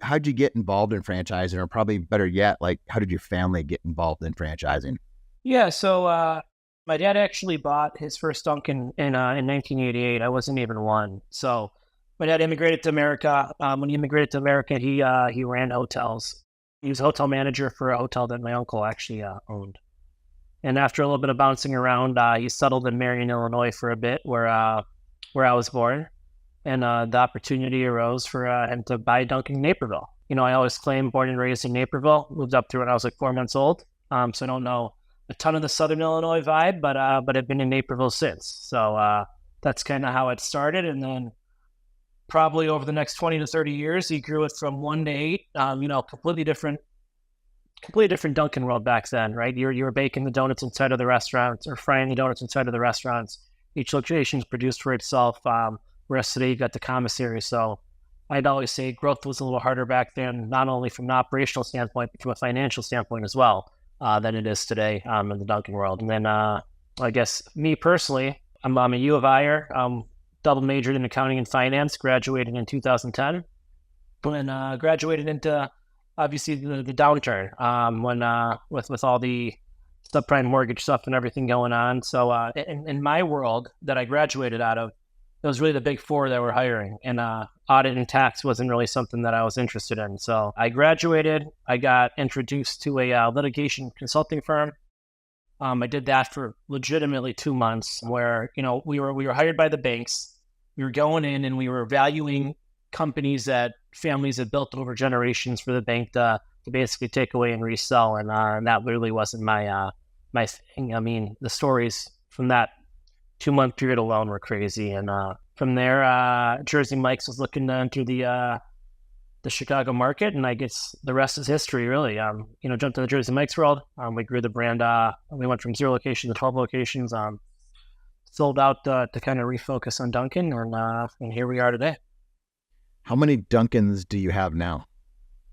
How'd you get involved in franchising, or probably better yet, like how did your family get involved in franchising? Yeah, so my dad actually bought his first Dunkin' in 1988. I wasn't even one. So my dad immigrated to America. When he immigrated to America, he ran hotels. He was a hotel manager for a hotel that my uncle actually owned. And after a little bit of bouncing around, he settled in Marion, Illinois for a bit, where I was born. And the opportunity arose for him to buy Dunkin' in Naperville. I always claim born and raised in Naperville. Moved up there when I was like 4 months old. So I don't know a ton of the Southern Illinois vibe, but I've been in Naperville since. So that's kind of how it started. And then probably over the next 20 to 30 years, he grew it from 1 to 8. Completely different Dunkin' world back then, right? You were baking the donuts inside of the restaurants or frying the donuts inside of the restaurants. Each location is produced for itself. Whereas today you got the commissary. So I'd always say growth was a little harder back then, not only from an operational standpoint, but from a financial standpoint as well, than it is today in the Dunkin' world. And then I guess me personally, I'm a U of I-er, double majored in accounting and finance, graduated in 2010, and graduated into obviously the downturn when with all the subprime mortgage stuff and everything going on. So in my world that I graduated out of, it was really the big four that were hiring, and audit and tax wasn't really something that I was interested in. So I graduated. I got introduced to a litigation consulting firm. I did that for legitimately 2 months, where we were hired by the banks. We were going in and we were valuing companies that families had built over generations for the bank to basically take away and resell, and that really wasn't my thing. I mean, the stories from that 2-month period alone were crazy. And from there, Jersey Mike's was looking to enter the Chicago market, and I guess the rest is history, really. Jumped to the Jersey Mike's world. We grew the brand. We went from 0 locations to 12 locations. Sold out to kind of refocus on Dunkin', and here we are today. How many Dunkins do you have now?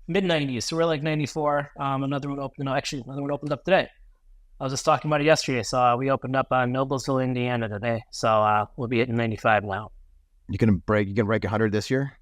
Mid-90s, so we're like 94. Another one opened up today. I was just talking about it yesterday. So we opened up Noblesville, Indiana today. So we'll be hitting 95 now. You gonna break 100 this year?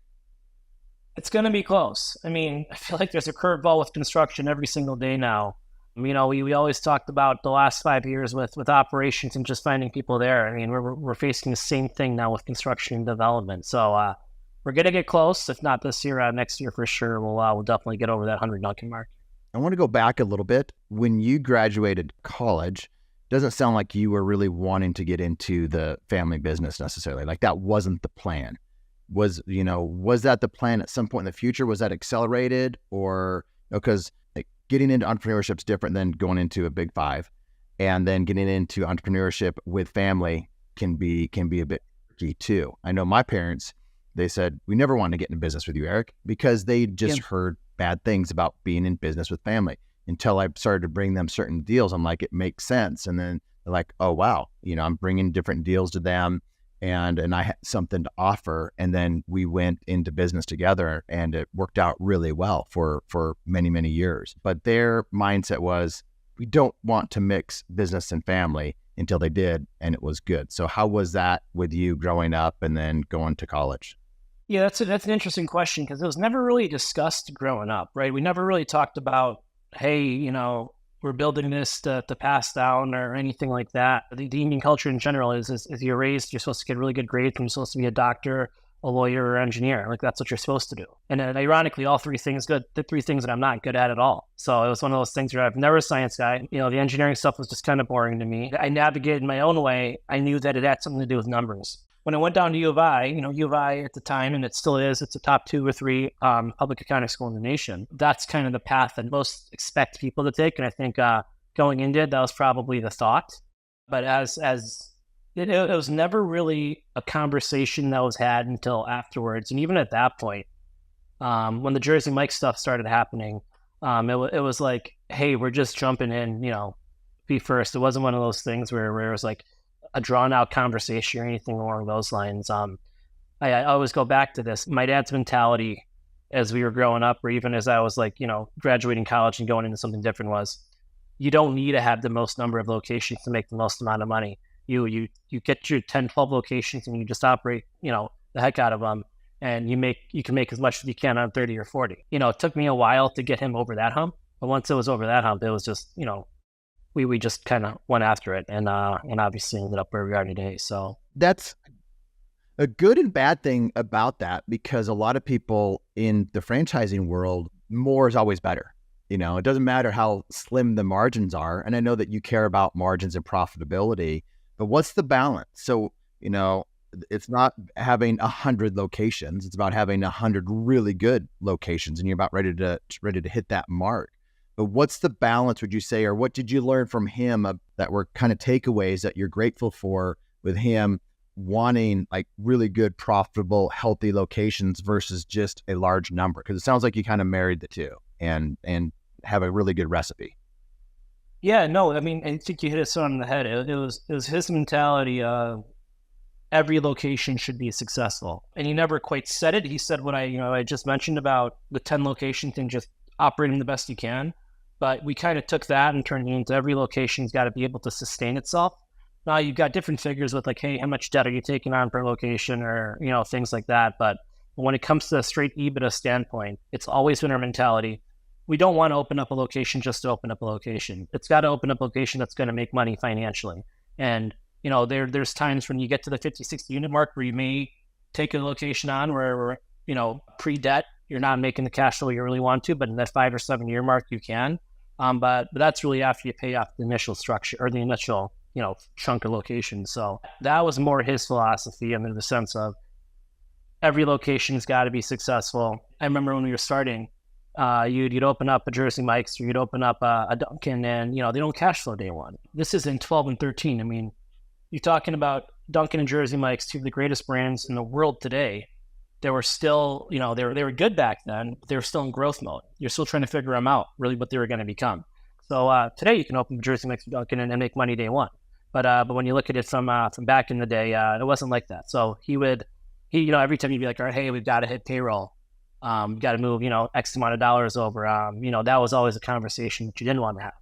It's gonna be close. I mean, I feel like there's a curveball with construction every single day now. We always talked about the last 5 years with operations and just finding people there. I mean, we're facing the same thing now with construction and development. So we're gonna get close. If not this year, next year for sure. We'll definitely get over that 100 Dunkin' mark. I want to go back a little bit. When you graduated college, doesn't sound like you were really wanting to get into the family business necessarily. Like that wasn't the plan. Was that the plan at some point in the future? Was that accelerated, or because like getting into entrepreneurship is different than going into a big five, and then getting into entrepreneurship with family can be a bit tricky too. I know my parents, they said, we never wanted to get into business with you, Eric, because they just heard bad things about being in business with family. Until I started to bring them certain deals, I'm like, it makes sense. And then they're like, oh, wow, I'm bringing different deals to them, and I had something to offer. And then we went into business together, and it worked out really well for many, many years. But their mindset was, we don't want to mix business and family, until they did, and it was good. So how was that with you growing up and then going to college? Yeah, that's an interesting question, because it was never really discussed growing up, right? We never really talked about, hey, we're building this to pass down or anything like that. The Indian culture in general is you're raised, you're supposed to get really good grades, and you're supposed to be a doctor, a lawyer, or engineer. Like that's what you're supposed to do. And then ironically, all three things good, the three things that I'm not good at all. So it was one of those things where I've never a science guy. The engineering stuff was just kind of boring to me. I navigated my own way. I knew that it had something to do with numbers. When I went down to U of I, U of I at the time, and it still is, it's a top 2 or 3 public accounting school in the nation. That's kind of the path that most expect people to take. And I think going into it, that was probably the thought. But as it was never really a conversation that was had until afterwards. And even at that point, when the Jersey Mike stuff started happening, it was like, hey, we're just jumping in, be first. It wasn't one of those things where it was like a drawn out conversation or anything along those lines. I always go back to this. My dad's mentality as we were growing up, or even as I was like, graduating college and going into something different, was you don't need to have the most number of locations to make the most amount of money. You get your 10, 12 locations and you just operate, the heck out of them. and you can make as much as you can on 30 or 40. It took me a while to get him over that hump, but once it was over that hump, it was just, we just kind of went after it, and obviously ended up where we are today. So that's a good and bad thing about that, because a lot of people in the franchising world, more is always better. It doesn't matter how slim the margins are. And I know that you care about margins and profitability, but what's the balance? So, it's not having 100 locations. It's about having 100 really good locations, and you're about ready to hit that mark. But what's the balance, would you say, or what did you learn from him that were kind of takeaways that you're grateful for with him wanting like really good, profitable, healthy locations versus just a large number? Because it sounds like you kind of married the two and have a really good recipe. Yeah, no, I mean, I think you hit it on the head. It was his mentality of every location should be successful. And he never quite said it. He said what I just mentioned about the 10 locations and just operating the best you can. But we kind of took that and turned it into every location's got to be able to sustain itself. Now you've got different figures with like, hey, how much debt are you taking on per location, or, things like that. But when it comes to a straight EBITDA standpoint, it's always been our mentality. We don't want to open up a location just to open up a location. It's got to open up a location that's going to make money financially. And, there's times when you get to the 50, 60 unit mark where you may take a location on where, pre-debt, you're not making the cash flow you really want to, but in that 5 or 7 year mark, you can. But that's really after you pay off the initial structure or the initial, chunk of location. So that was more his philosophy. In the sense of every location's got to be successful. I remember when we were starting, you'd open up a Jersey Mike's, or you'd open up a Dunkin, and, they don't cash flow day one. This is in 12 and 13. I mean, you're talking about Dunkin' and Jersey Mike's, two of the greatest brands in the world today. They were still, they were good back then, but they were still in growth mode. You're still trying to figure them out, really what they were going to become. So today you can open Jersey Mike's and Dunkin' and make money day one. But when you look at it from back in the day, it wasn't like that. So he every time he'd be like, all right, hey, we've got to hit payroll. Got to move, X amount of dollars over. That was always a conversation that you didn't want to have.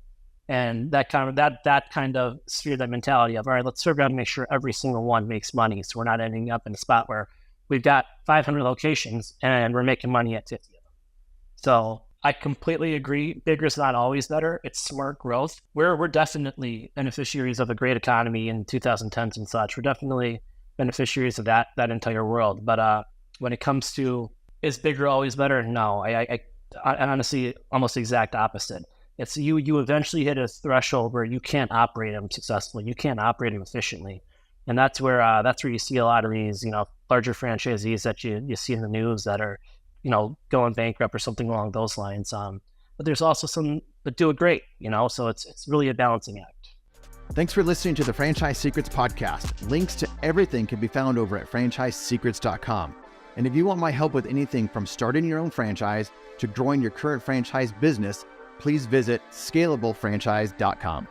And that kind of sphered that mentality of, all right, let's figure out to make sure every single one makes money. So we're not ending up in a spot where we've got 500 locations and we're making money at 50 of them. So I completely agree. Bigger is not always better. It's smart growth. We're definitely beneficiaries of a great economy in 2010s and such. We're definitely beneficiaries of that entire world. But when it comes to, is bigger always better? No, I honestly, almost the exact opposite. It's you eventually hit a threshold where you can't operate them successfully. You can't operate them efficiently. And that's where you see a lot of these, larger franchisees that you see in the news that are, going bankrupt or something along those lines. But there's also some that do it great, so it's really a balancing act. Thanks for listening to the Franchise Secrets podcast. Links to everything can be found over at franchisesecrets.com. And if you want my help with anything from starting your own franchise to growing your current franchise business, please visit scalablefranchise.com.